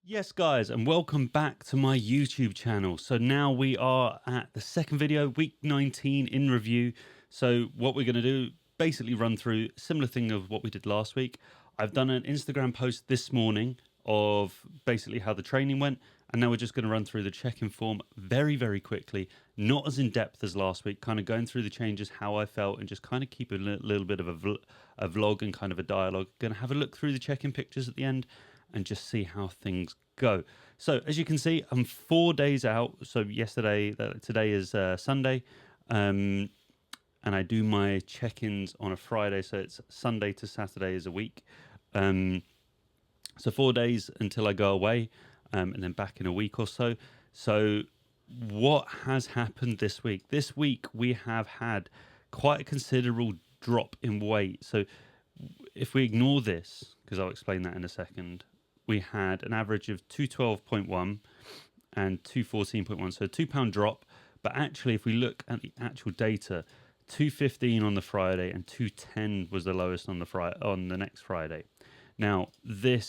Yes, guys, and welcome back to my YouTube channel. So now we are at the second video, week 19 in review. So what we're going to do, basically run through similar thing of what we did last week. I've done an Instagram post this morning of basically how the training went, and now we're just going to run through the check-in form very, very quickly, not as in depth as last week, kind of going through the changes, how I felt, and just kind of keep a little bit of a vlog and kind of a dialogue. Going to have a look through the check-in pictures at the end and just see how things go. So as you can see, I'm 4 days out. So today is Sunday, and I do my check-ins on a Friday. So it's Sunday to Saturday is a week. So 4 days until I go away, and then back in a week or so. So what has happened this week? This week we have had quite a considerable drop in weight. So if we ignore this, because I'll explain that in a second, we had an average of 212.1 and 214.1, so a £2 drop. But actually, if we look at the actual data, 215 on the Friday and 210 was the lowest on the next Friday. Now, I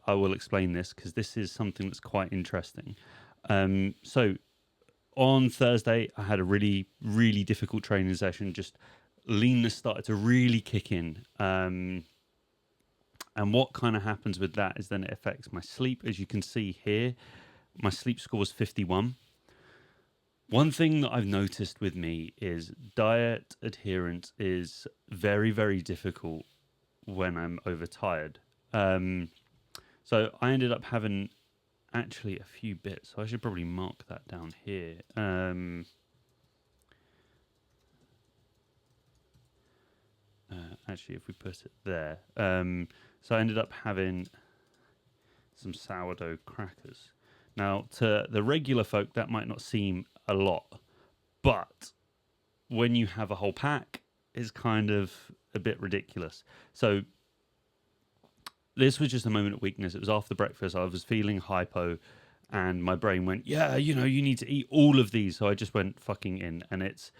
will explain this because this is something that's quite interesting. So on Thursday, I had a really, really difficult training session. Just leanness started to really kick in. And what kind of happens with that is then it affects my sleep. As you can see here, my sleep score was 51. One thing that I've noticed with me is diet adherence is very, very difficult when I'm overtired. So I ended up having actually a few bits. So I should probably mark that down here. Actually, if we put it there. So I ended up having some sourdough crackers. Now, to the regular folk, that might not seem a lot, but when you have a whole pack, it's kind of a bit ridiculous. So this was just a moment of weakness. It was after breakfast. I was feeling hypo, and my brain went, yeah, you need to eat all of these. So I just went fucking in, and it's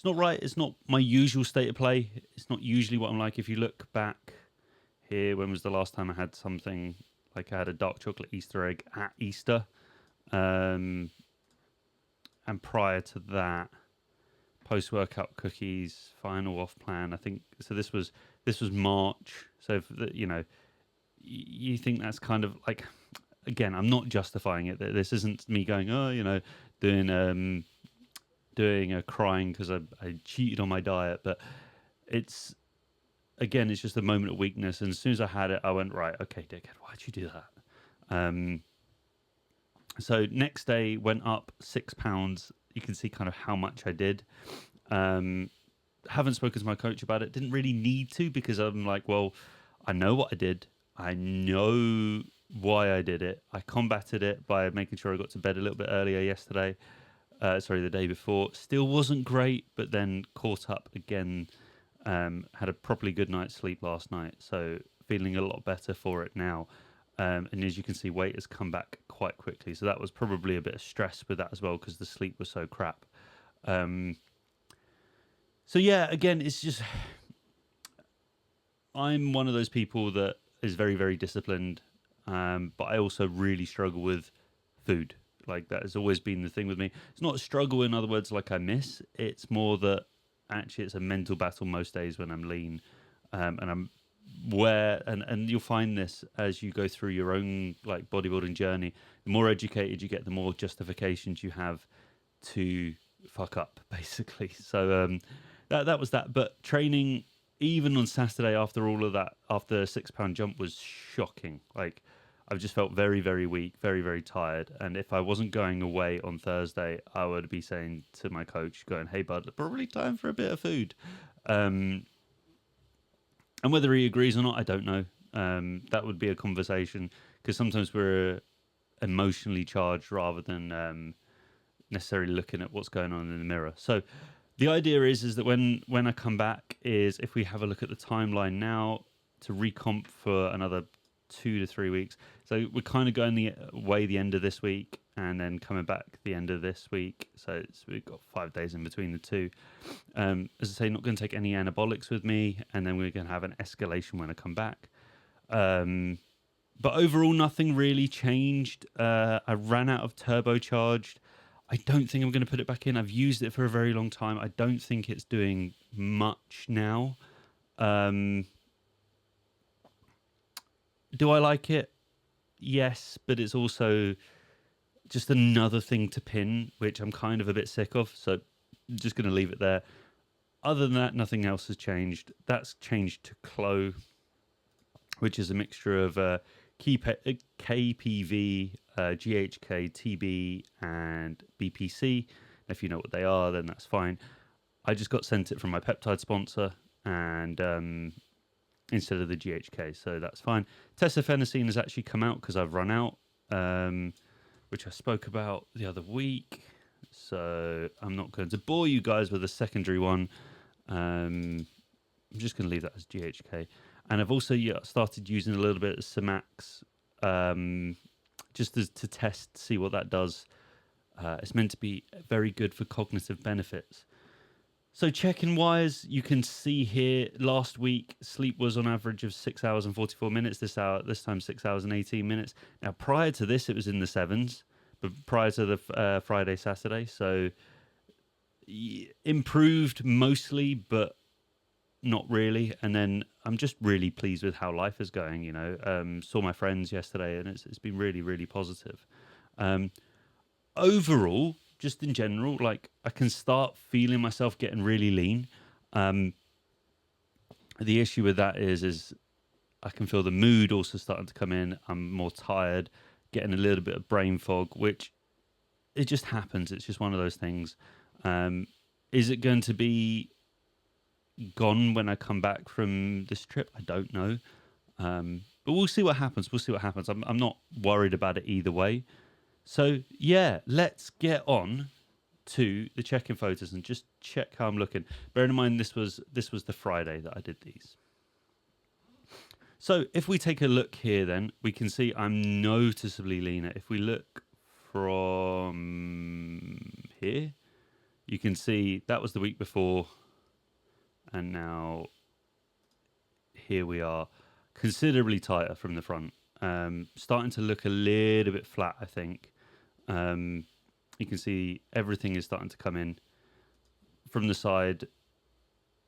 not right. It's not my usual state of play. It's not usually what I'm like. If you look back here, when was the last time I had something like I had a dark chocolate Easter egg at Easter? And prior to that, post-workout cookies, final off plan. I think so. This was March. So you think that's kind of like, again, I'm not justifying it. This isn't me going, doing a crying because I cheated on my diet, but it's just a moment of weakness. And as soon as I had it, I went, right, okay, dickhead, why'd you do that? So next day went up 6 pounds. You can see kind of how much I did. Haven't spoken to my coach about it. Didn't really need to, because I'm like, well, I know what I did. I know why I did it. I combated it by making sure I got to bed a little bit earlier yesterday. The day before. Still wasn't great, but then caught up again. Had a properly good night's sleep last night, so feeling a lot better for it now. And as you can see, weight has come back quite quickly. So that was probably a bit of stress with that as well, because the sleep was so crap. So yeah, again, it's just, I'm one of those people that is very, very disciplined, but I also really struggle with food. Like, that has always been the thing with me. It's not a struggle, in other words, like I miss. It's more that actually it's a mental battle most days when I'm lean, and I'm and you'll find this as you go through your own like bodybuilding journey. The more educated you get, the more justifications you have to fuck up, basically. So that was that. But training, even on Saturday, after all of that, after a 6 pound jump, was shocking. Like, I've just felt very, very weak, very, very tired. And if I wasn't going away on Thursday, I would be saying to my coach, going, hey, bud, probably time for a bit of food. And whether he agrees or not, I don't know. That would be a conversation, because sometimes we're emotionally charged rather than necessarily looking at what's going on in the mirror. So the idea is that when I come back, is if we have a look at the timeline now to recomp for another 2 to 3 weeks. So we're kind of going the end of this week, and then coming back the end of this week. So we've got 5 days in between the two. As I say, not going to take any anabolics with me, and then we're going to have an escalation when I come back. But overall, nothing really changed. I ran out of turbocharged. I don't think I'm going to put it back in. I've used it for a very long time. I don't think it's doing much now. Do I like it? Yes, but it's also just another thing to pin, which I'm kind of a bit sick of. So I'm just going to leave it there. Other than that, nothing else has changed. That's changed to Clo, which is a mixture of KPV, GHK, TB, and BPC. If you know what they are, then that's fine. I just got sent it from my peptide sponsor, and instead of the GHK, so that's fine. Tesofenicine has actually come out because I've run out, which I spoke about the other week. So I'm not going to bore you guys with a secondary one. I'm just going to leave that as GHK. And I've also started using a little bit of Samax just to test, see what that does. It's meant to be very good for cognitive benefits. So check-in wise, you can see here last week sleep was on average of 6 hours and 44 minutes. This time 6 hours and 18 minutes. Now prior to this, it was in the 7s, but prior to the Friday, Saturday. So improved mostly, but not really. And then I'm just really pleased with how life is going. You know, saw my friends yesterday, and it's been really, really positive. Overall, just in general, like I can start feeling myself getting really lean. The issue with that is I can feel the mood also starting to come in. I'm more tired, getting a little bit of brain fog, which it just happens. It's just one of those things. Is it going to be gone when I come back from this trip? I don't know. But we'll see what happens. I'm not worried about it either way. So yeah, let's get on to the check-in photos and just check how I'm looking. Bearing in mind this was the Friday that I did these. So if we take a look here, then we can see I'm noticeably leaner. If we look from here, you can see that was the week before, and now here we are, considerably tighter from the front. Starting to look a little bit flat, I think. You can see everything is starting to come in from the side.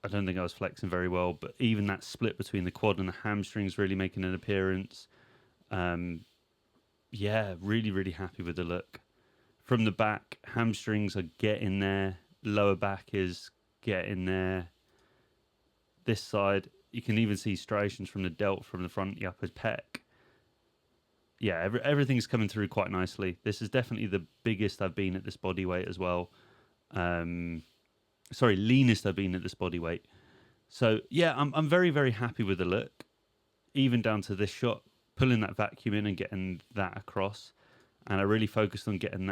I don't think I was flexing very well, but even that split between the quad and the hamstrings really making an appearance. Yeah, really, really happy with the look. From the back, hamstrings are getting there. Lower back is getting there. This side, you can even see striations from the delt from the front, the upper pec. Yeah, everything's coming through quite nicely. This is definitely the biggest I've been at this body weight as well. Leanest I've been at this body weight. So yeah, I'm very, very happy with the look. Even down to this shot, pulling that vacuum in and getting that across. And I really focused on getting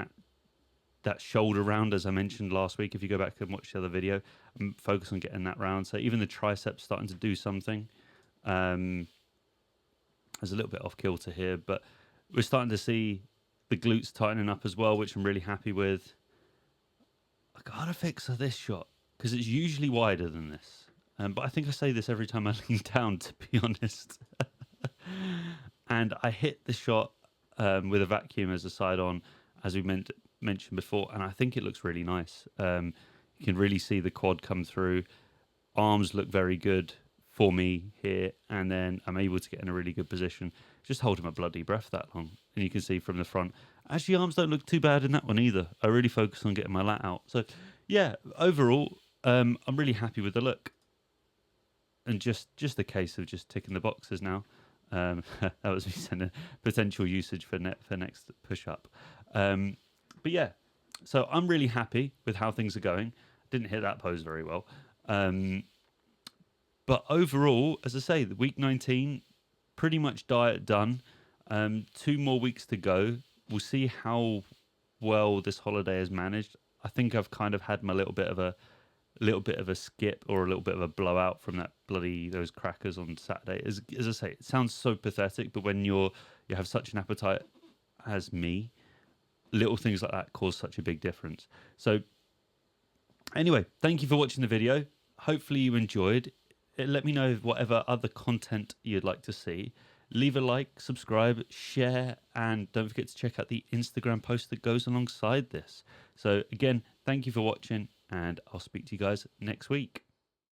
that shoulder round, as I mentioned last week. If you go back and watch the other video, I'm focused on getting that round. So even the triceps starting to do something. There's a little bit off kilter here, but we're starting to see the glutes tightening up as well, which I'm really happy with. I gotta fix this shot because it's usually wider than this. But I think I say this every time I lean down, to be honest. And I hit the shot with a vacuum as a side on, as we mentioned before, and I think it looks really nice. You can really see the quad come through. Arms look very good for me here, and then I'm able to get in a really good position. Just holding my bloody breath that long, and you can see from the front. Actually, arms don't look too bad in that one either. I really focus on getting my lat out. So, yeah, overall, I'm really happy with the look, and just a case of just ticking the boxes now. That was me sending potential usage for next push up. But yeah, so I'm really happy with how things are going. Didn't hit that pose very well. But overall, as I say, the week 19, pretty much diet done. 2 more weeks to go. We'll see how well this holiday is managed. I think I've kind of had my little bit of a skip or a little bit of a blowout from those crackers on Saturday. As I say, it sounds so pathetic, but when you have such an appetite as me, little things like that cause such a big difference. So anyway, thank you for watching the video. Hopefully you enjoyed. Let me know whatever other content you'd like to see. leave a like, subscribe, share, and don't forget to check out the Instagram post that goes alongside this. So again, thank you for watching, and I'll speak to you guys next week.